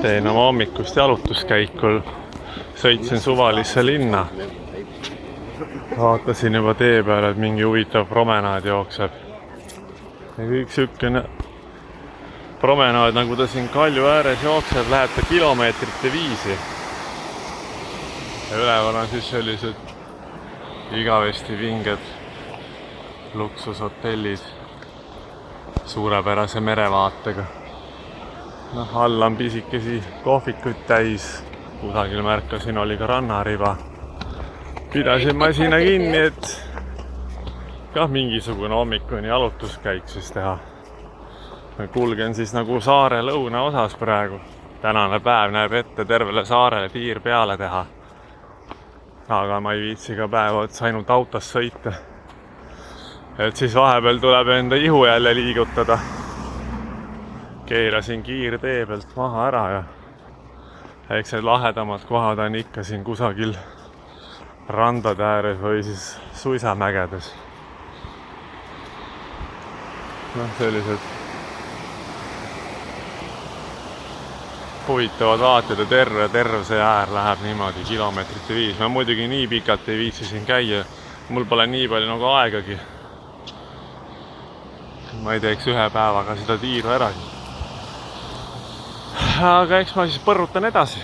Teen oma hommikust jalutuskäikul. Sõitsin suvalisse linna. Vaatasin juba tee peale, et mingi huvitav promenaad jookseb. Ja kõik sükene promenaad, nagu ta siin Kalju ääres jookseb, läheb ta kilomeetrite viisi. Ja üleval on siis sellised igavesti vinged luksushotellid suurepärase merevaatega. All on pisikesi kohvikuid täis. Kusagil märkasin, oli ka rannariba. Pidasin masina kinni, et kah mingisugune hommikuni jalutuskäik siis teha. Kulgen siis nagu saare lõunaosas praegu. Tänane päev näeb ette tervele saarele tiir peale teha. Aga ma ei viitsi ka päeva otsa ainult autos sõita. Et siis vahepeal tuleb enda ihu jälle liigutada. Keerasin kiirtee pealt maha ära ja eks need lahedamad kohad on ikka siin kusagil randade ääres või siis suisamägedes. Sellised huvitavad vaated ja terve see äär läheb niimoodi kilomeetrite viis. Ma muidugi nii pikalt ei viitsi siin käia. Mul pole nii palju nagu aegagi. Ma ei teeks ühe päevaga seda tiiru ära. Aga eks ma siis põrutan edasi.